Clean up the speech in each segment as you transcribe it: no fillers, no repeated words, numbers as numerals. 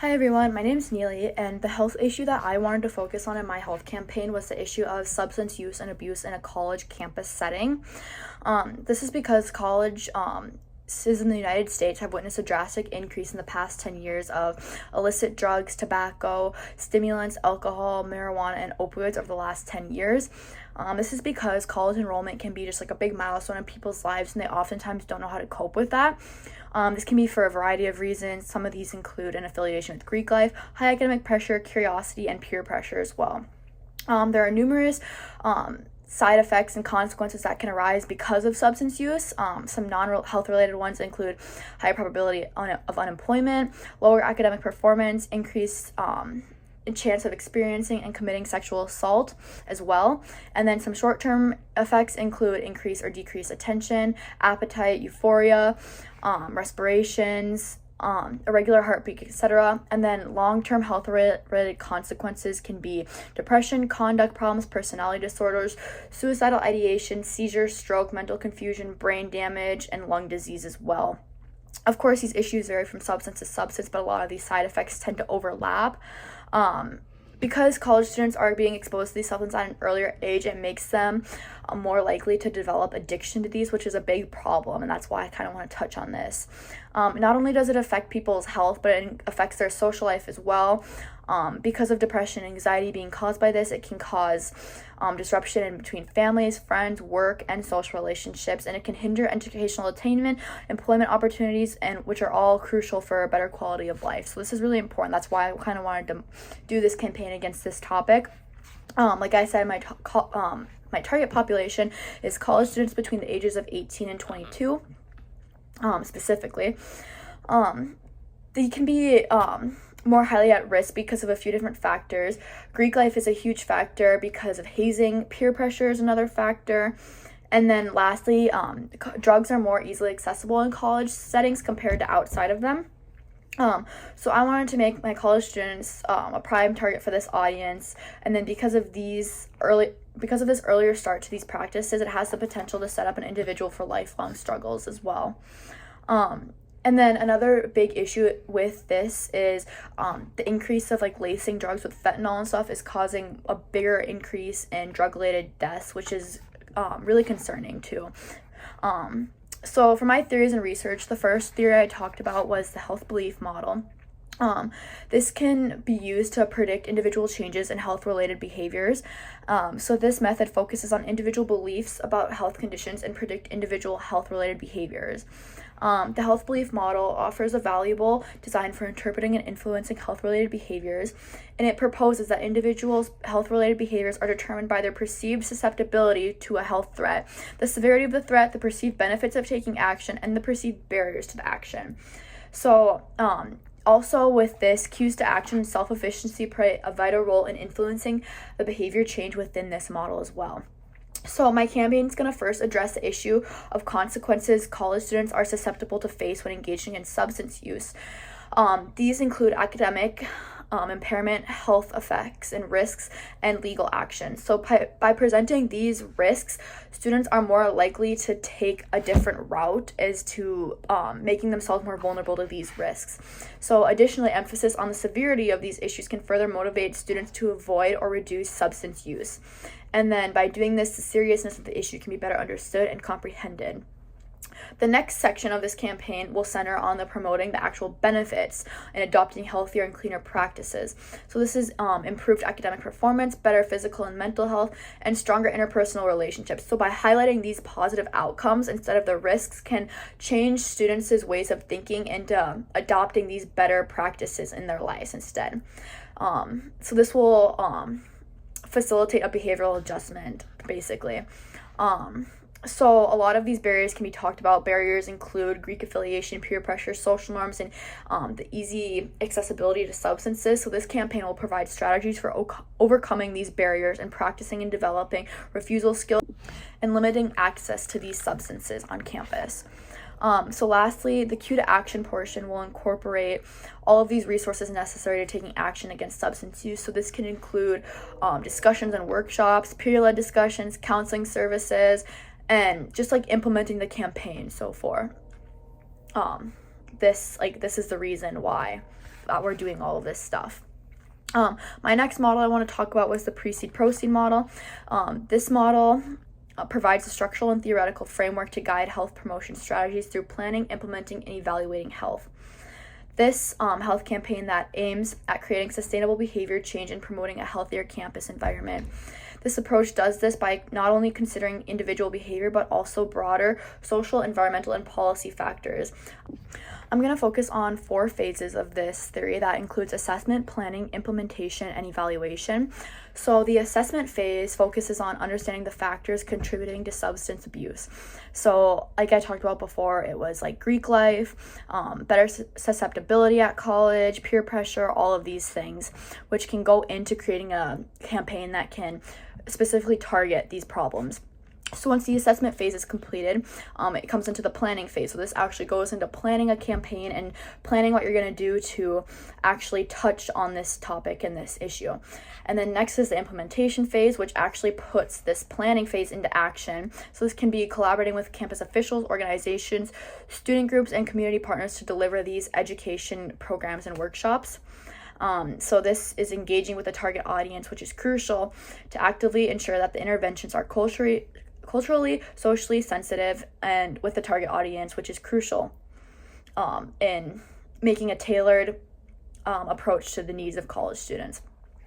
Hi everyone, my name is Neely, and the health issue that I wanted to focus on in my health campaign was the issue of substance use and abuse in a college campus setting. This is because colleges in the United States have witnessed a drastic increase in the past 10 years of illicit drugs, tobacco, stimulants, alcohol, marijuana, and opioids over the last 10 years. This is because college enrollment can be just like a big milestone in people's lives, and they oftentimes don't know how to cope with that. This can be for a variety of reasons. Some of these include an affiliation with Greek life, high academic pressure, curiosity, and peer pressure as well. There are numerous side effects and consequences that can arise because of substance use. Some non-health related ones include high probability of unemployment, lower academic performance, increased chance of experiencing and committing sexual assault as well. And then some short-term effects include increased or decreased attention, appetite, euphoria, respirations, irregular heartbeat, etc. And then long-term health-related consequences can be depression, conduct problems, personality disorders, suicidal ideation, seizures, stroke, mental confusion, brain damage, and lung disease as well. Of course, these issues vary from substance to substance, but a lot of these side effects tend to overlap. Because college students are being exposed to these substances at an earlier age, it makes them more likely to develop addiction to these, which is a big problem, and that's why I kind of want to touch on this. Not only does it affect people's health, but it affects their social life as well. Because of depression and anxiety being caused by this, it can cause disruption in between families, friends, work, and social relationships, and it can hinder educational attainment, employment opportunities, and which are all crucial for a better quality of life. So this is really important. That's why I kind of wanted to do this campaign against this topic. Like I said, my target population is college students between the ages of 18 and 22, specifically. They can be more highly at risk because of a few different factors. Greek life is a huge factor because of hazing. Peer pressure is another factor. And then lastly, drugs are more easily accessible in college settings compared to outside of them. So I wanted to make my college students a prime target for this audience, and then because of this earlier start to these practices, it has the potential to set up an individual for lifelong struggles as well. And then another big issue with this is the increase of lacing drugs with fentanyl and stuff is causing a bigger increase in drug-related deaths, which is really concerning too. So for my theories and research, the first theory I talked about was the health belief model. This can be used to predict individual changes in health-related behaviors. So this method focuses on individual beliefs about health conditions and predict individual health-related behaviors. The health belief model offers a valuable design for interpreting and influencing health-related behaviors, and it proposes that individuals' health-related behaviors are determined by their perceived susceptibility to a health threat, the severity of the threat, the perceived benefits of taking action, and the perceived barriers to the action. So, also with this, cues to action and self-efficiency play a vital role in influencing the behavior change within this model as well. So my campaign is going to first address the issue of consequences college students are susceptible to face when engaging in substance use. These include academic impairment, health effects and risks, and legal action. So by presenting these risks, students are more likely to take a different route as to making themselves more vulnerable to these risks. So additionally, emphasis on the severity of these issues can further motivate students to avoid or reduce substance use. And then by doing this, the seriousness of the issue can be better understood and comprehended. The next section of this campaign will center on the promoting the actual benefits and adopting healthier and cleaner practices. So this is improved academic performance, better physical and mental health, and stronger interpersonal relationships. So by highlighting these positive outcomes instead of the risks can change students' ways of thinking into adopting these better practices in their lives instead. So this will facilitate a behavioral adjustment, basically. So a lot of these barriers can be talked about. Barriers include Greek affiliation, peer pressure, social norms, and the easy accessibility to substances. So this campaign will provide strategies for overcoming these barriers and practicing and developing refusal skills and limiting access to these substances on campus. So lastly, the cue to action portion will incorporate all of these resources necessary to taking action against substance use. So this can include discussions and workshops, peer-led discussions, counseling services, and just implementing the campaign. So for this is the reason why that were doing all of this stuff. My next model I want to talk about was the Precede-Proceed model. This model provides a structural and theoretical framework to guide health promotion strategies through planning, implementing, and evaluating health. This health campaign that aims at creating sustainable behavior change and promoting a healthier campus environment. This approach does this by not only considering individual behavior, but also broader social, environmental, and policy factors. I'm going to focus on 4 phases of this theory that includes assessment, planning, implementation, and evaluation. So the assessment phase focuses on understanding the factors contributing to substance abuse. So like I talked about before, it was like Greek life, better susceptibility at college, peer pressure, all of these things, which can go into creating a campaign that can specifically target these problems. So once the assessment phase is completed, it comes into the planning phase. So this actually goes into planning a campaign and planning what you're going to do to actually touch on this topic and this issue. And then next is the implementation phase, which actually puts this planning phase into action. So this can be collaborating with campus officials, organizations, student groups, and community partners to deliver these education programs and workshops. So this is engaging with the target audience, which is crucial to actively ensure that the interventions are culturally, socially sensitive, and with the target audience, which is crucial in making a tailored approach to the needs of college students.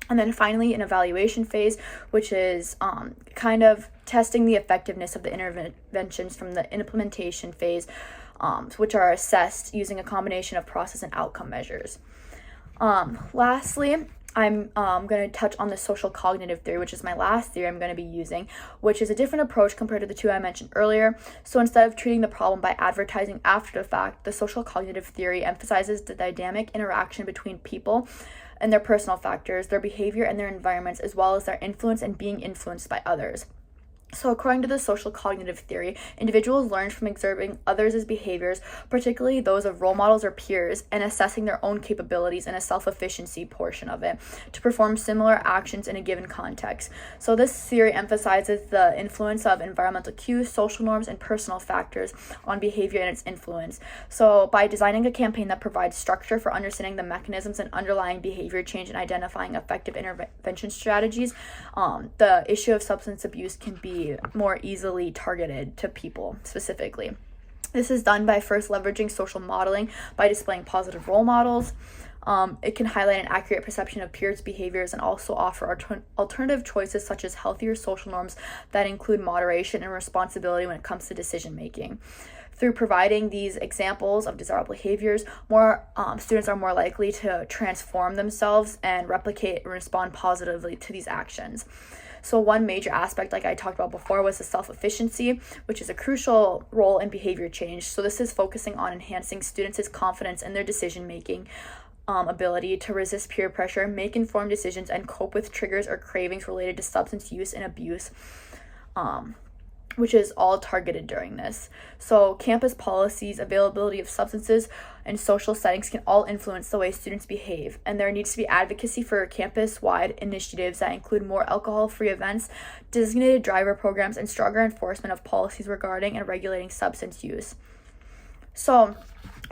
And then finally, an evaluation phase, which is kind of testing the effectiveness of the interventions from the implementation phase, which are assessed using a combination of process and outcome measures. Lastly, I'm going to touch on the social cognitive theory, which is my last theory I'm going to be using, which is a different approach compared to the 2 I mentioned earlier. So instead of treating the problem by advertising after the fact, the social cognitive theory emphasizes the dynamic interaction between people and their personal factors, their behavior and their environments, as well as their influence and being influenced by others. So according to the social cognitive theory, individuals learn from observing others' behaviors, particularly those of role models or peers, and assessing their own capabilities in a self-efficiency portion of it to perform similar actions in a given context. So this theory emphasizes the influence of environmental cues, social norms, and personal factors on behavior and its influence. So by designing a campaign that provides structure for understanding the mechanisms and underlying behavior change and identifying effective intervention strategies, the issue of substance abuse can be more easily targeted to people specifically. This is done by first leveraging social modeling by displaying positive role models. It can highlight an accurate perception of peers' behaviors and also offer alternative choices such as healthier social norms that include moderation and responsibility when it comes to decision making. Through providing these examples of desirable behaviors, more students are more likely to transform themselves and replicate and respond positively to these actions. So one major aspect, like I talked about before, was the self-efficiency, which is a crucial role in behavior change. So this is focusing on enhancing students' confidence in their decision-making ability to resist peer pressure, make informed decisions, and cope with triggers or cravings related to substance use and abuse, which is all targeted during this. So campus policies, availability of substances, and social settings can all influence the way students behave, and there needs to be advocacy for campus-wide initiatives that include more alcohol-free events, designated driver programs, and stronger enforcement of policies regarding and regulating substance use. So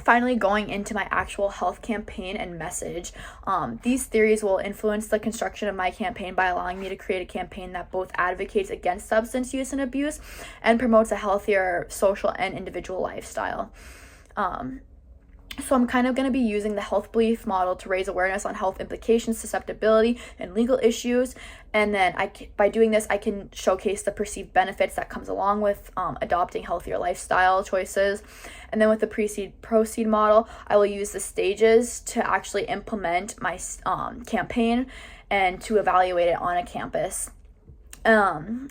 finally, going into my actual health campaign and message, these theories will influence the construction of my campaign by allowing me to create a campaign that both advocates against substance use and abuse and promotes a healthier social and individual lifestyle. So I'm kind of going to be using the health belief model to raise awareness on health implications, susceptibility, and legal issues. And then by doing this, I can showcase the perceived benefits that comes along with adopting healthier lifestyle choices. And then with the Precede-Proceed model, I will use the stages to actually implement my campaign and to evaluate it on a campus.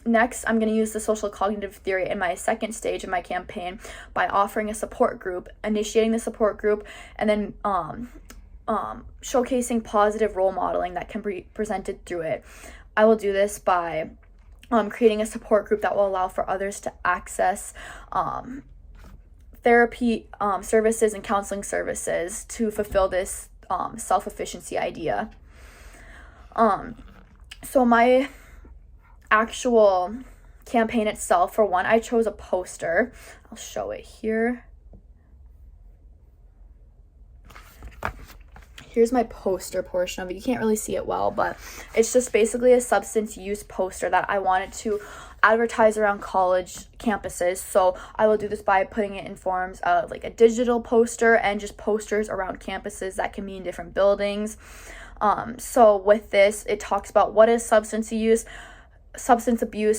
Next, I'm going to use the social cognitive theory in my second stage of my campaign by offering a support group, initiating the support group, and then showcasing positive role modeling that can be presented through it. I will do this by creating a support group that will allow for others to access therapy services and counseling services to fulfill this self-efficiency idea. So my actual campaign itself, for one, I chose a poster. I'll show it here. here's my poster portion of it. You can't really see it well, but it's just basically a substance use poster that I wanted to advertise around college campuses. So I will do this by putting it in forms of like a digital poster and just posters around campuses that can be in different buildings. So with this, it talks about what is substance abuse,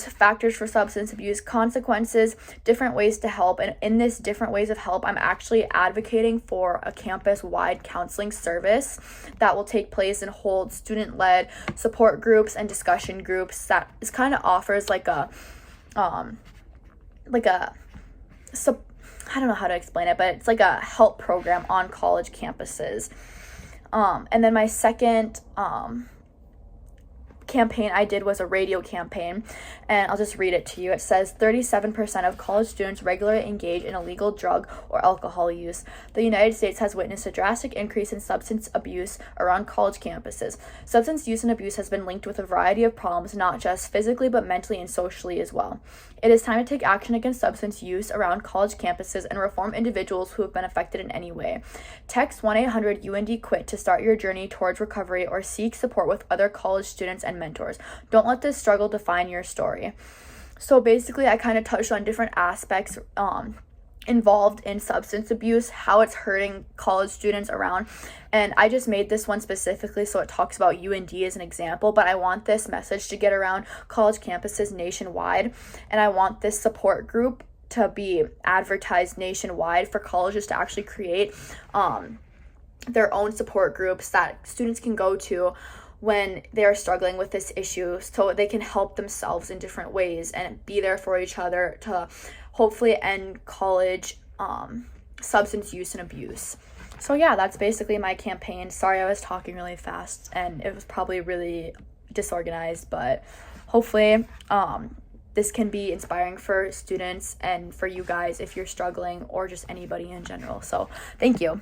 factors for substance abuse, consequences, different ways to help. And in this different ways of help, I'm actually advocating for a campus-wide counseling service that will take place and hold student-led support groups and discussion groups that is kind of offers I don't know how to explain it, but it's like a help program on college campuses. And then my second campaign I did was a radio campaign, and I'll just read it to you. It says 37% of college students regularly engage in illegal drug or alcohol use. The United States has witnessed a drastic increase in substance abuse around college campuses. Substance use and abuse has been linked with a variety of problems, not just physically but mentally and socially as well. It is time to take action against substance use around college campuses and reform individuals who have been affected in any way. Text 1-800-UND-QUIT to start your journey towards recovery or seek support with other college students and mentors. Don't let this struggle define your story. So basically, I kind of touched on different aspects involved in substance abuse, how it's hurting college students around. And I just made this one specifically so it talks about UND as an example, but I want this message to get around college campuses nationwide. And I want this support group to be advertised nationwide for colleges to actually create their own support groups that students can go to when they're struggling with this issue, so they can help themselves in different ways and be there for each other to hopefully end college substance use and abuse. So yeah, that's basically my campaign. Sorry I was talking really fast and it was probably really disorganized, but hopefully this can be inspiring for students and for you guys if you're struggling, or just anybody in general. So thank you.